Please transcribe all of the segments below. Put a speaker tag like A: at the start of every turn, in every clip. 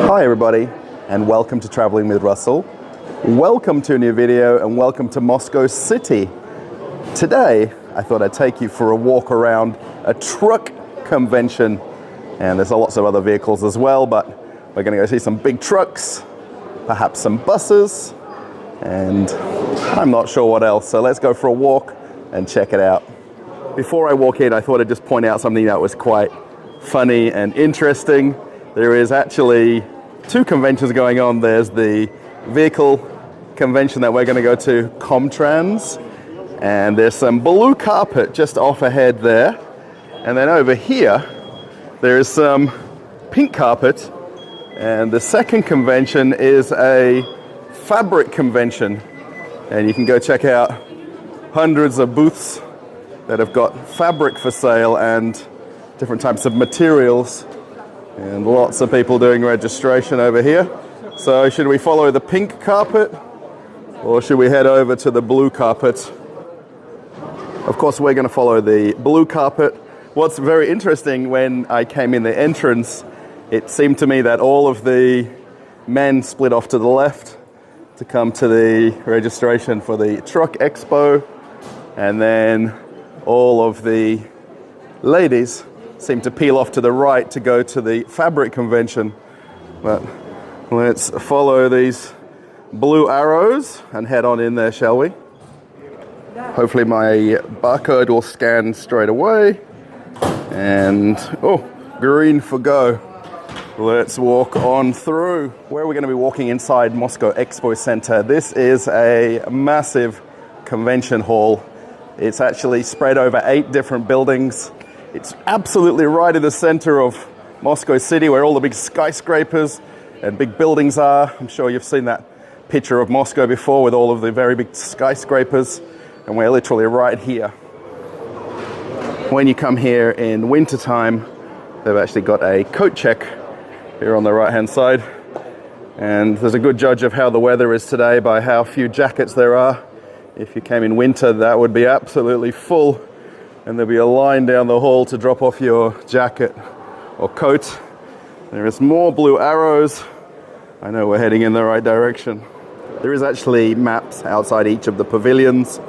A: Hi everybody, and welcome to Traveling with Russell. Welcome to a new video and welcome to Moscow City. Today, I thought I'd take you for a walk around a truck convention. And there's lots of other vehicles as well, but we're gonna go see some big trucks, perhaps some buses, and I'm not sure what else. So let's go for a walk and check it out. Before I walk in, I thought I'd just point out something that was quite funny and interesting. There is actually two conventions going on. There's the vehicle convention that we're going to go to, Comtrans, and there's some blue carpet just off ahead there. And then over here, there is some pink carpet. And the second convention is a fabric convention. And you can go check out hundreds of booths that have got fabric for sale and different types of materials. And lots of people doing registration over here. So should we follow the pink carpet or should we head over to the blue carpet? Of course, we're going to follow the blue carpet. What's very interesting, when I came in the entrance, it seemed to me that all of the men split off to the left to come to the registration for the Truck Expo, and then all of the ladies seem to peel off to the right to go to the fabric convention. But let's follow these blue arrows and head on in there, shall we? Hopefully my barcode will scan straight away. And, oh, green for go. Let's walk on through. Where are we going to be walking? Inside Moscow Expo Center. This is a massive convention hall. It's actually spread over 8 different buildings. It's absolutely right in the center of Moscow City, where all the big skyscrapers and big buildings are. I'm sure you've seen that picture of Moscow before with all of the very big skyscrapers, and we're literally right here. When you come here in wintertime, they've actually got a coat check here on the right-hand side, and there's a good judge of how the weather is today by how few jackets there are. If you came in winter, that would be absolutely full, and there'll be a line down the hall to drop off your jacket or coat. There is more blue arrows. I know we're heading in the right direction. There is actually maps outside each of the pavilions.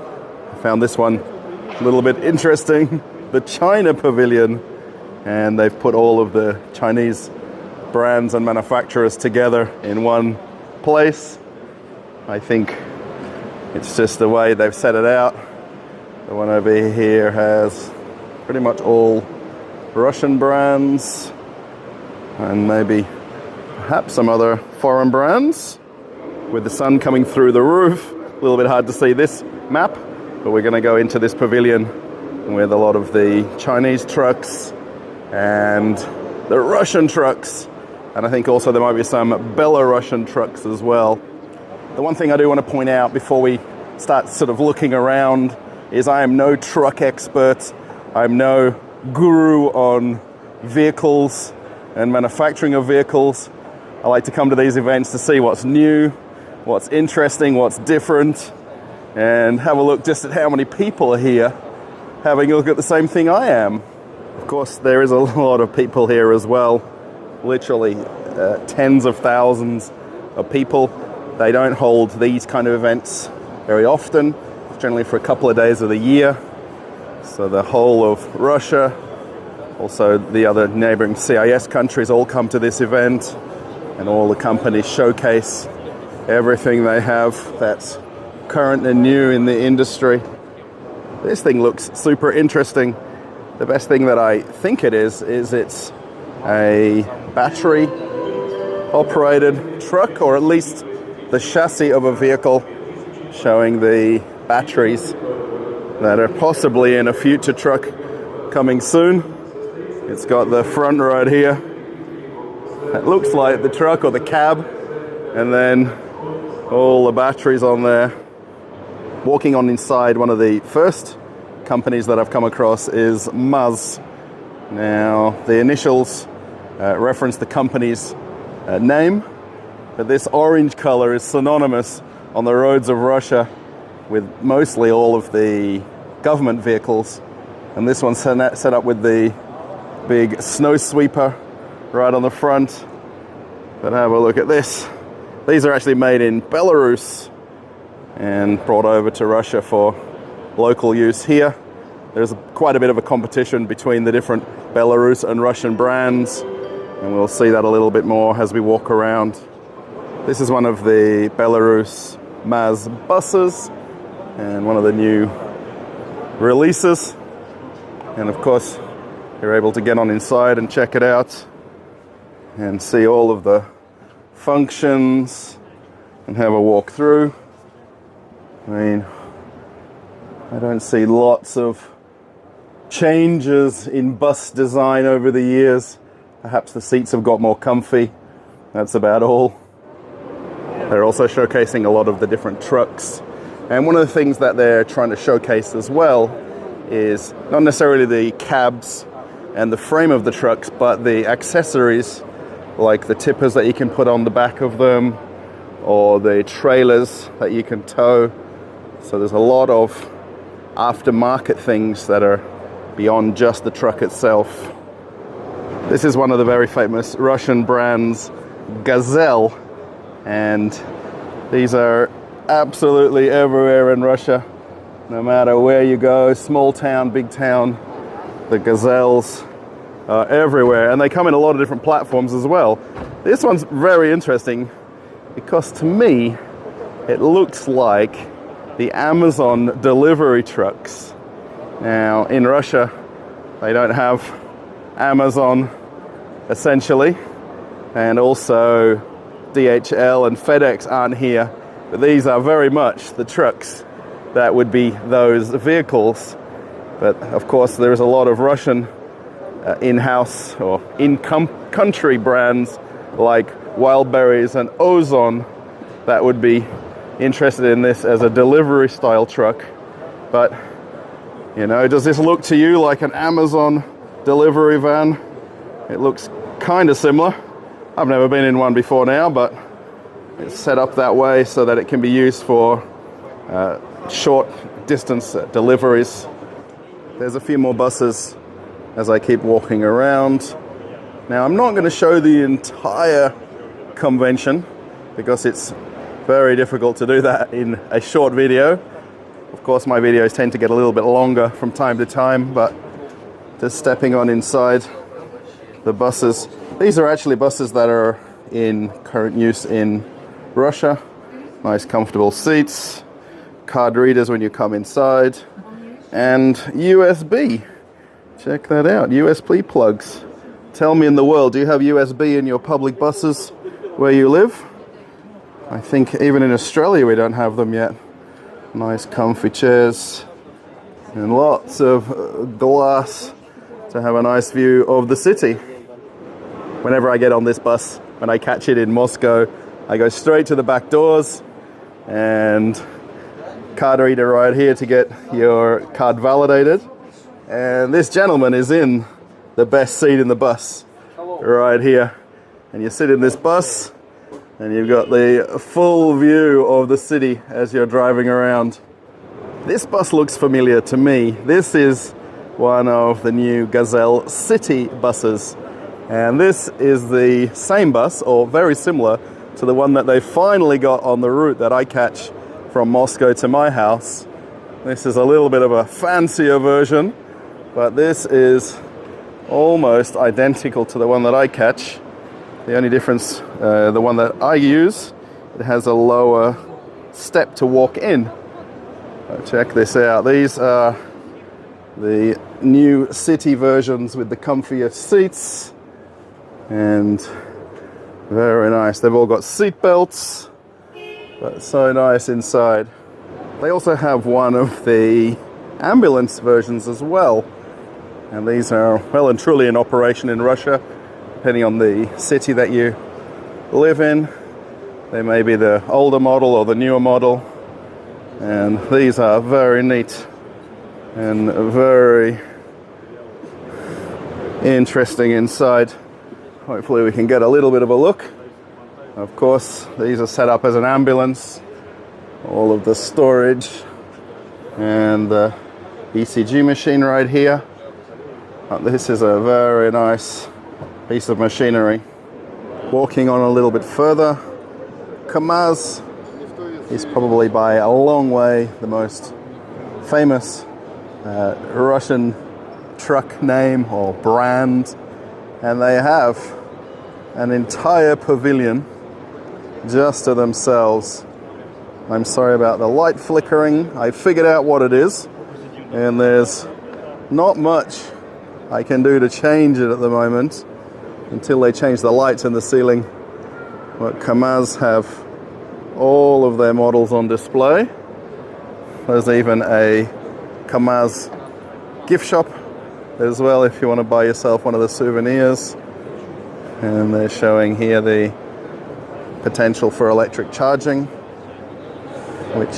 A: I found this one a little bit interesting, the China Pavilion, and they've put all of the Chinese brands and manufacturers together in one place. I think it's just the way they've set it out. The one over here has pretty much all Russian brands and maybe perhaps some other foreign brands. With the sun coming through the roof, a little bit hard to see this map, but we're going to go into this pavilion with a lot of the Chinese trucks and the Russian trucks, and I think also there might be some Belarusian trucks as well. The one thing I do want to point out before we start sort of looking around is I am no truck expert. I'm no guru on vehicles and manufacturing of vehicles. I like to come to these events to see what's new, what's interesting, what's different, and have a look just at how many people are here having a look at the same thing I am. Of course, there is a lot of people here as well, literally tens of thousands of people. They don't hold these kind of events very often. It's generally for a couple of days of the year. So the whole of Russia, also the other neighboring CIS countries all come to this event, and all the companies showcase everything they have that's current and new in the industry. This thing looks super interesting. The best thing that I think it is it's a battery operated truck, or at least the chassis of a vehicle showing the batteries that are possibly in a future truck coming soon. It's got the front right here. It looks like the truck or the cab, and then all the batteries on there. Walking on inside, one of the first companies that I've come across is Maz. Now, the initials reference the company's name, but this orange color is synonymous on the roads of Russia with mostly all of the government vehicles, and this one's set up with the big snow sweeper right on the front. But have a look at this. These are actually made in Belarus and brought over to Russia for local use here. There's quite a bit of a competition between the different Belarus and Russian brands, and we'll see that a little bit more as we walk around. This is one of the Belarus Maz buses and one of the new releases. And of course, you're able to get on inside and check it out and see all of the functions and have a walk through. I mean, I don't see lots of changes in bus design over the years. Perhaps the seats have got more comfy. That's about all. They're also showcasing a lot of the different trucks. And one of the things that they're trying to showcase as well is not necessarily the cabs and the frame of the trucks, but the accessories like the tippers that you can put on the back of them or the trailers that you can tow. So there's a lot of aftermarket things that are beyond just the truck itself. This is one of the very famous Russian brands, Gazelle, and these are absolutely everywhere in Russia. No matter where you go, small town, big town, the Gazelles are everywhere, and they come in a lot of different platforms as well. This one's very interesting because to me it looks like the Amazon delivery trucks. Now in Russia they don't have Amazon essentially, and also DHL and FedEx aren't here, but these are very much the trucks that would be those vehicles. But of course there is a lot of Russian in-house or in-country brands like Wildberries and Ozon that would be interested in this as a delivery style truck. But you know, does this look to you like an Amazon delivery van? It looks kind of similar. I've never been in one before now, but it's set up that way so that it can be used for short distance deliveries. There's a few more buses as I keep walking around. Now I'm not going to show the entire convention because it's very difficult to do that in a short video. Of course my videos tend to get a little bit longer from time to time, but just stepping on inside the buses. These are actually buses that are in current use in Russia. Nice comfortable seats, card readers when you come inside, and USB. Check that out, USB plugs. Tell me in the world, do you have USB in your public buses where you live? I think even in Australia we don't have them yet. Nice comfy chairs and lots of glass to have a nice view of the city. Whenever I get on this bus, when I catch it in Moscow, I go straight to the back doors and card reader right here to get your card validated. And this gentleman is in the best seat in the bus right here. And you sit in this bus and you've got the full view of the city as you're driving around. This bus looks familiar to me. This is one of the new Gazelle City buses. And this is the same bus, or very similar, to the one that they finally got on the route that I catch from Moscow to my house. This is a little bit of a fancier version, but this is almost identical to the one that I catch. The only difference, the one that I use, it has a lower step to walk in. Check this out. These are the new city versions with the comfier seats. And very nice. They've all got seat belts, but so nice inside. They also have one of the ambulance versions as well. And these are well and truly in operation in Russia, depending on the city that you live in. They may be the older model or the newer model. And these are very neat and very interesting inside. Hopefully we can get a little bit of a look. Of course, these are set up as an ambulance. All of the storage and the ECG machine right here. This is a very nice piece of machinery. Walking on a little bit further, KAMAZ is probably by a long way the most famous Russian truck name or brand, and they have an entire pavilion just to themselves. I'm sorry about the light flickering. I figured out what it is, and there's not much I can do to change it at the moment until they change the lights in the ceiling. But KAMAZ have all of their models on display. There's even a KAMAZ gift shop as well if you want to buy yourself one of the souvenirs. And they're showing here the potential for electric charging, which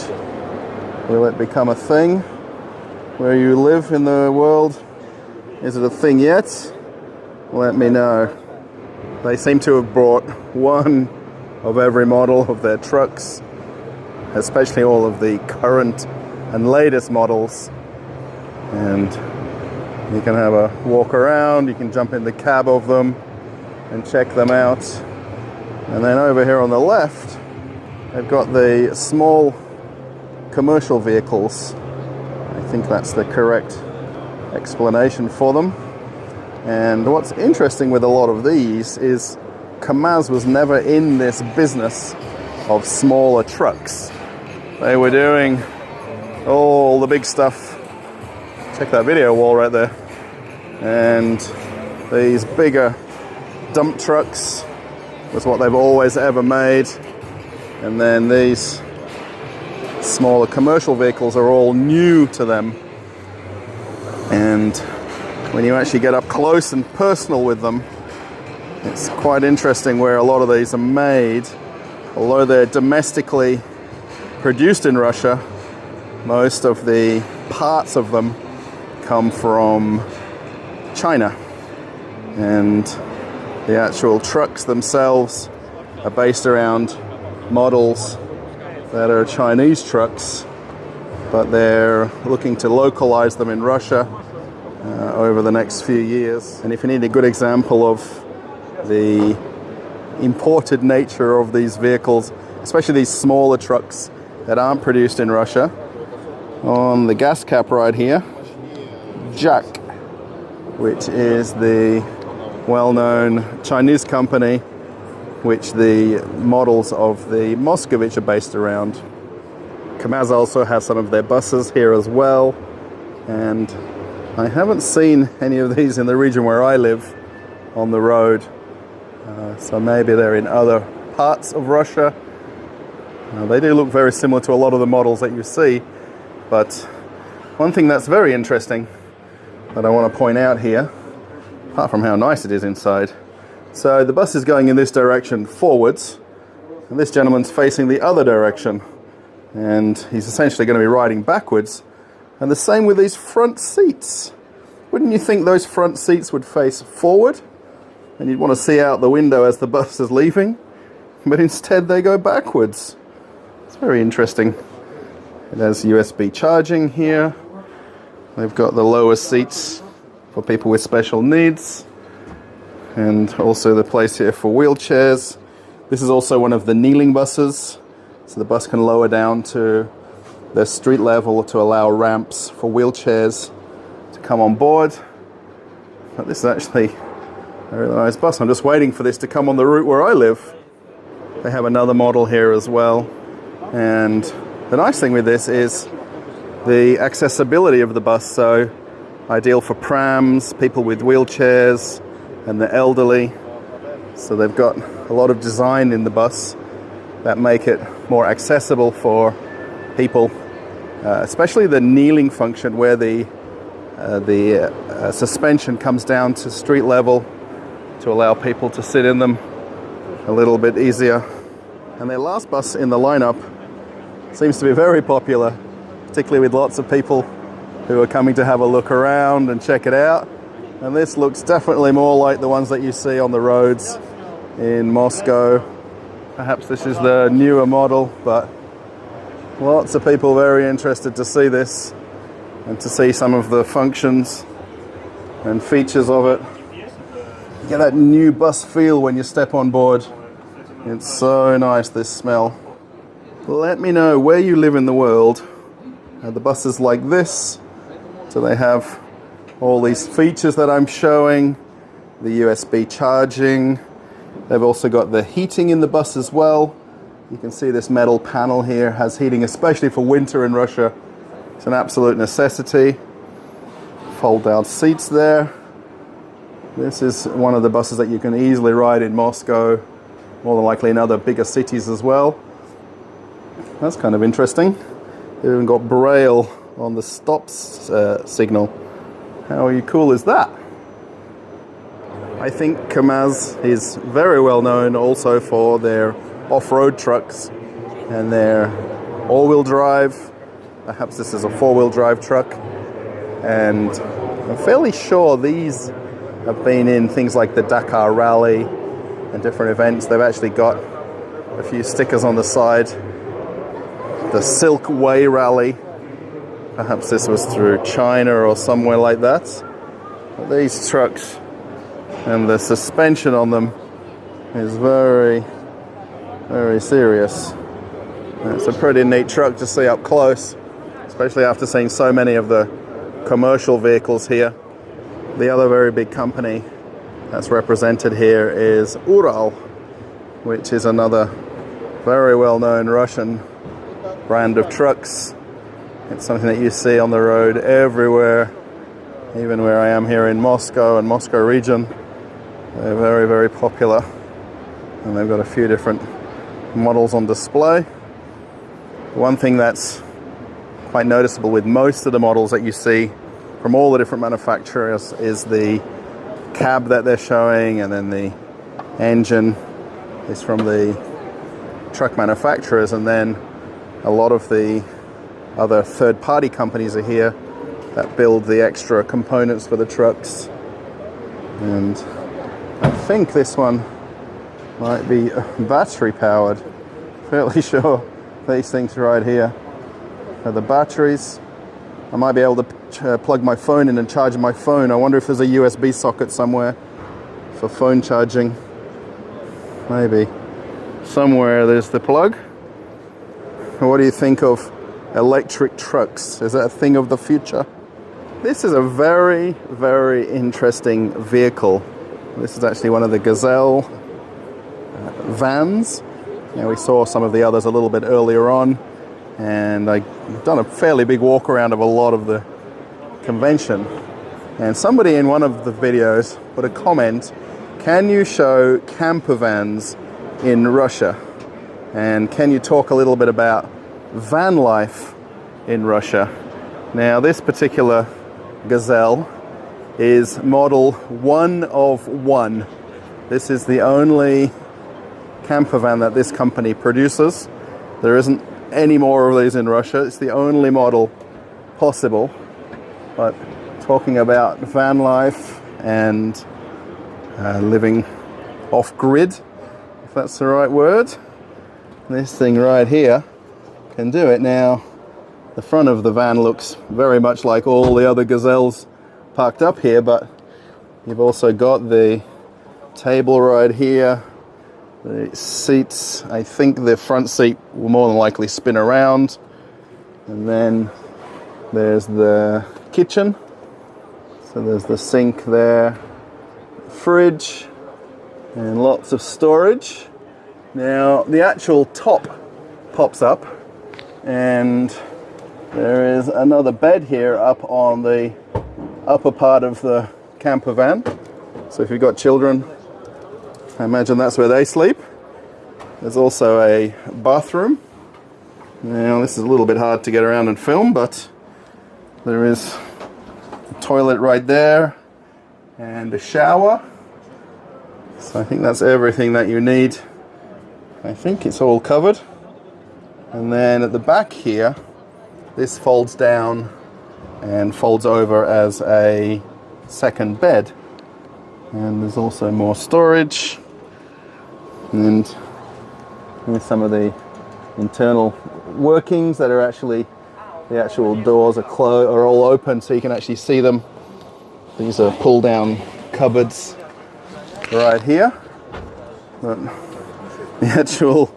A: will it become a thing where you live in the world? Is it a thing yet? Let me know. They seem to have brought one of every model of their trucks, especially all of the current and latest models. And you can have a walk around, you can jump in the cab of them and check them out. And then over here on the left, they've got the small commercial vehicles. I think that's the correct explanation for them. And what's interesting with a lot of these is KAMAZ was never in this business of smaller trucks. They were doing all the big stuff. Check that video wall right there. And these bigger dump trucks was what they've always ever made. And then these smaller commercial vehicles are all new to them. And when you actually get up close and personal with them, it's quite interesting where a lot of these are made. Although they're domestically produced in Russia, most of the parts of them come from China. And the actual trucks themselves are based around models that are Chinese trucks, but they're looking to localize them in Russia over the next few years. And if you need a good example of the imported nature of these vehicles, especially these smaller trucks that aren't produced in Russia, on the gas cap right here, JAC, which is the well-known Chinese company which the models of the Moskvich are based around. KAMAZ also has some of their buses here as well, and I haven't seen any of these in the region where I live on the road, so maybe they're in other parts of Russia. They do look very similar to a lot of the models that you see, but one thing that's very interesting that I want to point out here, apart from how nice it is inside, so the bus is going in this direction forwards, and this gentleman's facing the other direction, and he's essentially going to be riding backwards. And the same with these front seats. Wouldn't you think those front seats would face forward and you'd want to see out the window as the bus is leaving? But instead they go backwards. It's very interesting. It has USB charging here. They've got the lower seats for people with special needs, and also the place here for wheelchairs. This is also one of the kneeling buses, so the bus can lower down to the street level to allow ramps for wheelchairs to come on board. But this is actually a really nice bus. I'm just waiting for this to come on the route where I live. They have another model here as well. And the nice thing with this is the accessibility of the bus. So ideal for prams, people with wheelchairs, and the elderly. So they've got a lot of design in the bus that make it more accessible for people, especially the kneeling function where the suspension comes down to street level to allow people to sit in them a little bit easier. And their last bus in the lineup seems to be very popular, particularly with lots of people who are coming to have a look around and check it out. And this looks definitely more like the ones that you see on the roads in Moscow. Perhaps this is the newer model, but lots of people very interested to see this and to see some of the functions and features of it. Get that new bus feel when you step on board. It's so nice, this smell. Let me know where you live in the world. Are the buses like this? Do they have all these features that I'm showing? The USB charging. They've also got the heating in the bus as well. You can see this metal panel here has heating, especially for winter in Russia. It's an absolute necessity. Fold down seats there. This is one of the buses that you can easily ride in Moscow, more than likely in other bigger cities as well. That's kind of interesting. They've even got Braille on the stop signal. How cool is that? I think Kamaz is very well known also for their off-road trucks and their all-wheel drive. Perhaps this is a four-wheel drive truck. And I'm fairly sure these have been in things like the Dakar Rally and different events. They've actually got a few stickers on the side. The Silk Way Rally. Perhaps this was through China or somewhere like that. But these trucks and the suspension on them is very, very serious. It's a pretty neat truck to see up close, especially after seeing so many of the commercial vehicles here. The other very big company that's represented here is Ural, which is another very well-known Russian brand of trucks. It's something that you see on the road everywhere, even where I am here in Moscow and Moscow region. They're very, very popular, and they've got a few different models on display. One thing that's quite noticeable with most of the models that you see from all the different manufacturers is the cab that they're showing, and then the engine is from the truck manufacturers, and then a lot of the other third-party companies are here that build the extra components for the trucks. And I think this one might be battery powered. Fairly sure these things right here are the batteries. I might be able to plug my phone in and charge my phone. I wonder if there's a USB socket somewhere for phone charging. Maybe. Somewhere there's the plug. What do you think of electric trucks? Is that a thing of the future? This is a very, very interesting vehicle. This is actually one of the Gazelle vans. Now, we saw some of the others a little bit earlier on, and I've done a fairly big walk around of a lot of the convention. And somebody in one of the videos put a comment, can you show camper vans in Russia? And can you talk a little bit about van life in Russia? Now, this particular Gazelle is model 1 of 1. This is the only camper van that this company produces. There isn't any more of these in Russia. It's the only model possible. But talking about van life and living off-grid, if that's the right word, this thing right here can do it. Now, the front of the van looks very much like all the other Gazelles parked up here, but you've also got the table right here, the seats. I think the front seat will more than likely spin around, and then there's the kitchen. So there's the sink there, fridge, and lots of storage. Now, the actual top pops up, and there is another bed here up on the upper part of the camper van. So if you've got children, I imagine that's where they sleep. There's also a bathroom. Now, this is a little bit hard to get around and film, but there is a toilet right there and a shower. So I think that's everything that you need. I think it's all covered. And then at the back here, this folds down and folds over as a second bed. And there's also more storage. And here's some of the internal workings that are actually, the actual doors are all open so you can actually see them. These are pull down cupboards. right here. But the actual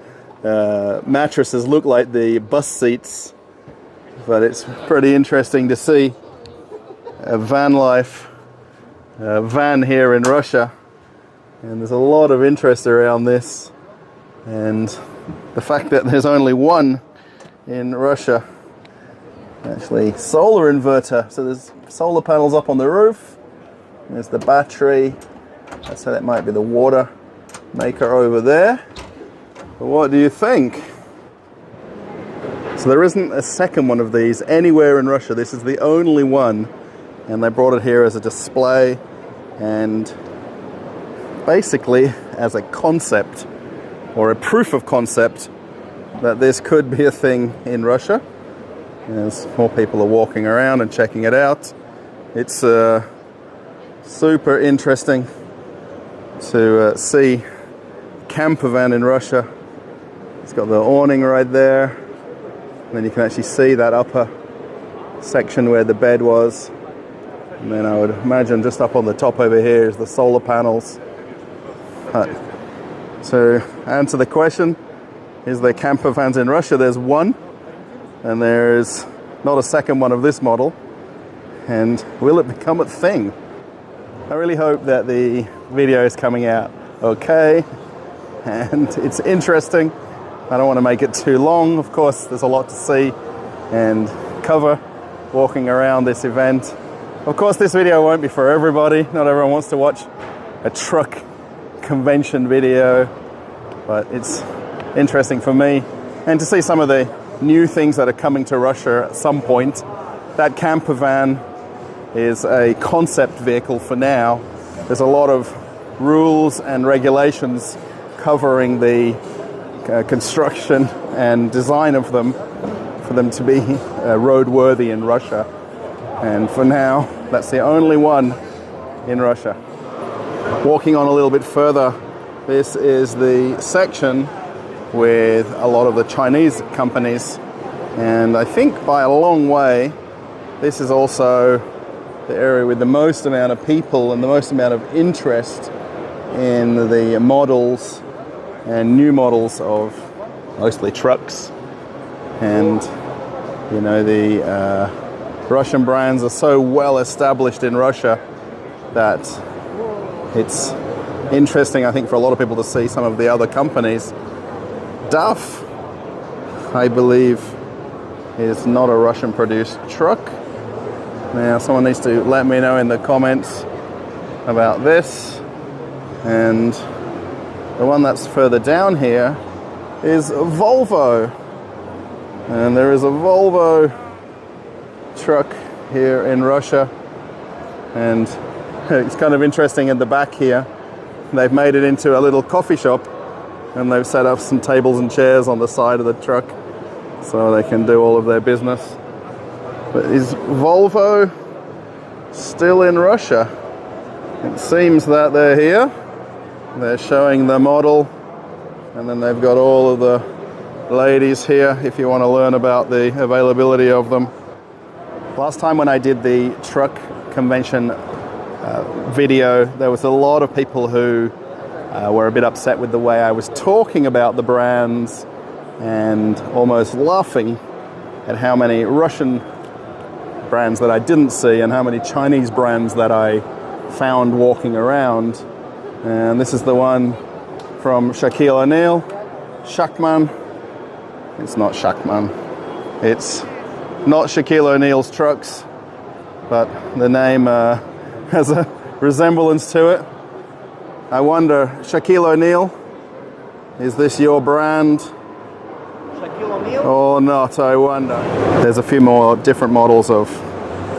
A: mattresses look like the bus seats, but it's pretty interesting to see a van life van here in Russia, and there's a lot of interest around this, and the fact that there's only one in Russia. Actually, solar inverter, so there's solar panels up on the roof, there's the battery, so that might be the water maker over there. But what do you think? So there isn't a second one of these anywhere in Russia. This is the only one, and they brought it here as a display and basically as a concept or a proof of concept that this could be a thing in Russia. As more people are walking around and checking it out, it's super interesting to see camper van in Russia. It's got the awning right there, and then you can actually see that upper section where the bed was, and then I would imagine just up on the top over here is the solar panels. To answer the question, is there camper vans in Russia? There's one, and there's not a second one of this model. And will it become a thing? I really hope that the video is coming out okay and it's interesting. I don't want to make it too long. Of course, there's a lot to see and cover walking around this event. Of course, this video won't be for everybody. Not everyone wants to watch a truck convention video, but it's interesting for me. And to see some of the new things that are coming to Russia at some point. That camper van is a concept vehicle for now. There's a lot of rules and regulations covering the construction and design of them for them to be roadworthy in Russia. And for now, that's the only one in Russia. Walking on a little bit further, this is the section with a lot of the Chinese companies, and I think by a long way this is also the area with the most amount of people and the most amount of interest in the models and new models of mostly trucks. And you know, the Russian brands are so well established in Russia that it's interesting, I think, for a lot of people to see some of the other companies. DAF, I believe, is not a Russian-produced truck. Now, someone needs to let me know in the comments about this. And the one that's further down here is Volvo. And there is a Volvo truck here in Russia. And it's kind of interesting in the back here. They've made it into a little coffee shop, and they've set up some tables and chairs on the side of the truck so they can do all of their business. But is Volvo still in Russia? It seems that they're here. They're showing the model, and then they've got all of the ladies here if you want to learn about the availability of them. Last time when I did the truck convention video, there was a lot of people who were a bit upset with the way I was talking about the brands and almost laughing at how many Russian brands that I didn't see and how many Chinese brands that I found walking around. And this is the one from Shaquille O'Neal, Shackman. It's not Shackman. It's not Shaquille O'Neal's trucks, but the name has a resemblance to it. I wonder, Shaquille O'Neal, is this your brand? Shaquille O'Neal? Or not, I wonder. There's a few more different models of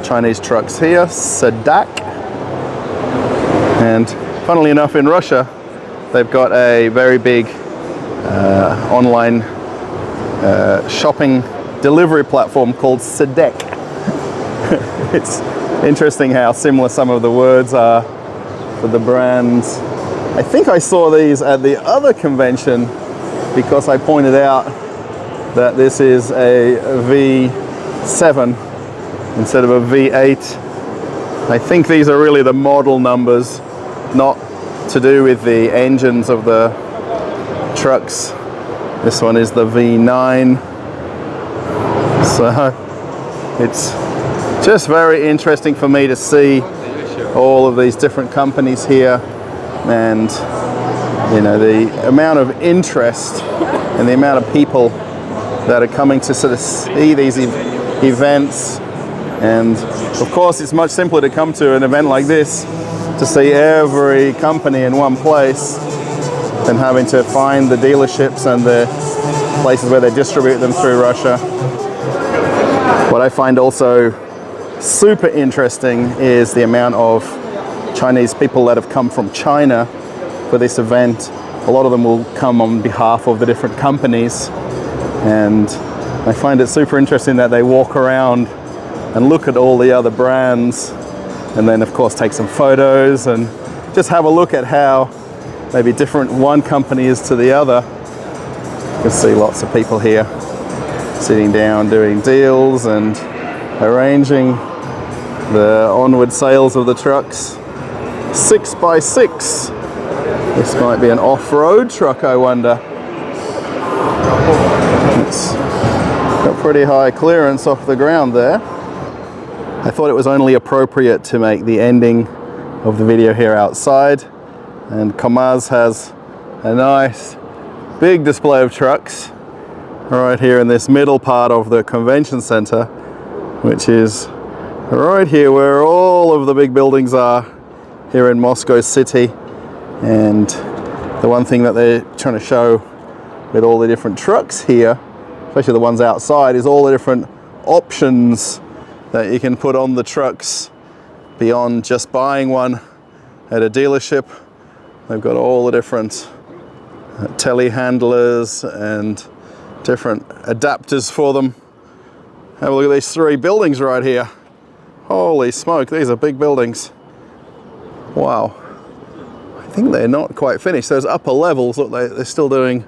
A: Chinese trucks here. Sadak. And funnily enough, in Russia, they've got a very big online shopping delivery platform called Sadek. It's interesting how similar some of the words are for the brands. I think I saw these at the other convention because I pointed out that this is a V7 instead of a V8. I think these are really the model numbers, not to do with the engines of the trucks. This one is the V9. So it's just very interesting for me to see all of these different companies here, and you know, the amount of interest and the amount of people that are coming to sort of see these events. And of course it's much simpler to come to an event like this to see every company in one place than having to find the dealerships and the places where they distribute them through Russia. What I find also super interesting is the amount of Chinese people that have come from China for this event. A lot of them will come on behalf of the different companies, and I find it super interesting that they walk around and look at all the other brands, and then of course take some photos and just have a look at how maybe different one company is to the other. You can see lots of people here sitting down doing deals and arranging the onward sales of the trucks. 6x6. This might be an off-road truck, I wonder. It's got pretty high clearance off the ground there. I thought it was only appropriate to make the ending of the video here outside, and KAMAZ has a nice big display of trucks right here in this middle part of the convention center, which is right here where all of the big buildings are here in Moscow City. And the one thing that they're trying to show with all the different trucks here, especially the ones outside, is all the different options that you can put on the trucks beyond just buying one at a dealership. They've got all the different telehandlers and different adapters for them. Have a look at these 3 buildings right here. Holy smoke, these are big buildings. Wow. I think they're not quite finished. Those upper levels, look, they're still doing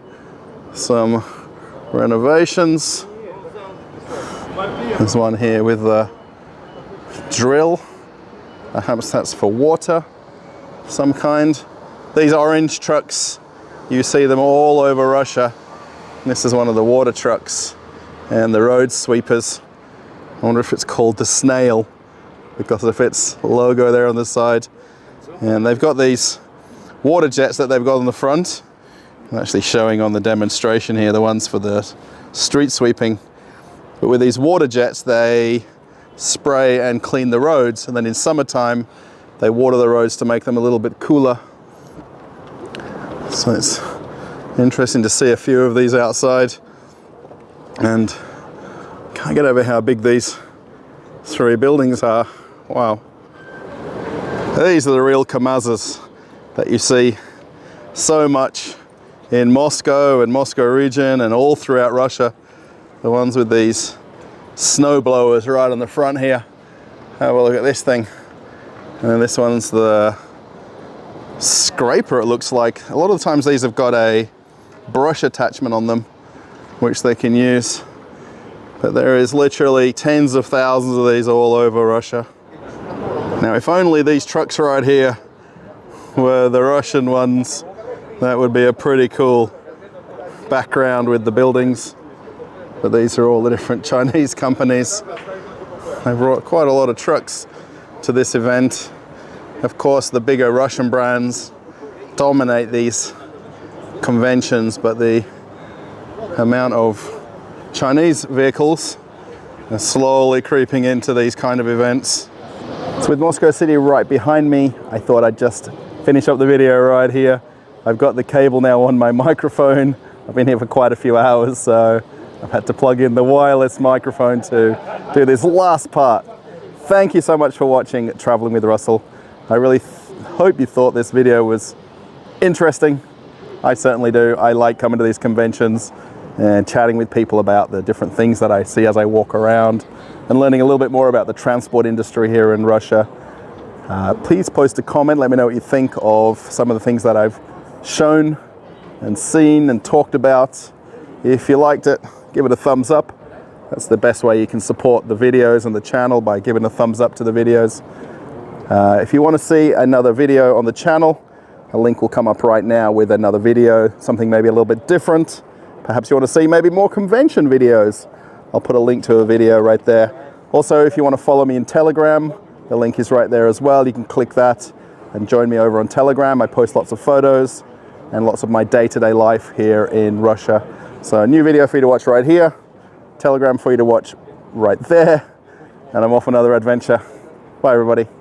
A: some renovations. There's one here with the drill. Perhaps that's for water, some kind. These orange trucks, you see them all over Russia. This is one of the water trucks and the road sweepers. I wonder if it's called the Snail because of its logo there on the side. And they've got these water jets that they've got on the front. I'm actually showing on the demonstration here the ones for the street sweeping. But with these water jets, they spray and clean the roads, and then in summertime they water the roads to make them a little bit cooler. So it's interesting to see a few of these outside, and can't get over how big these 3 buildings are. Wow. These are the real KAMAZs that you see so much in Moscow and Moscow region and all throughout Russia. The ones with these snow blowers right on the front here. Have a look at this thing. And then this one's the scraper, it looks like. A lot of the times these have got a brush attachment on them, which they can use. But there is literally tens of thousands of these all over Russia. Now, if only these trucks right here were the Russian ones, that would be a pretty cool background with the buildings. But these are all the different Chinese companies. They brought quite a lot of trucks to this event. Of course, the bigger Russian brands dominate these conventions, but the amount of Chinese vehicles are slowly creeping into these kind of events. So with Moscow City right behind me, I thought I'd just finish up the video right here. I've got the cable now on my microphone. I've been here for quite a few hours, so I've had to plug in the wireless microphone to do this last part. Thank you so much for watching Traveling with Russell. I really hope you thought this video was interesting. I certainly do. I like coming to these conventions and chatting with people about the different things that I see as I walk around and learning a little bit more about the transport industry here in Russia. Please post a comment, let me know what you think of some of the things that I've shown and seen and talked about. If you liked it, give it a thumbs up. That's the best way you can support the videos and the channel, by giving a thumbs up to the videos. If you want to see another video on the channel, A link will come up right now with another video, something maybe a little bit different. Perhaps you want to see maybe more convention videos. I'll put a link to a video right there. Also, if you want to follow me in Telegram, the link is right there as well. You can click that and join me over on Telegram. I post lots of photos and lots of my day-to-day life here in Russia. So a new video for you to watch right here, Telegram for you to watch right there, and I'm off on another adventure. Bye everybody.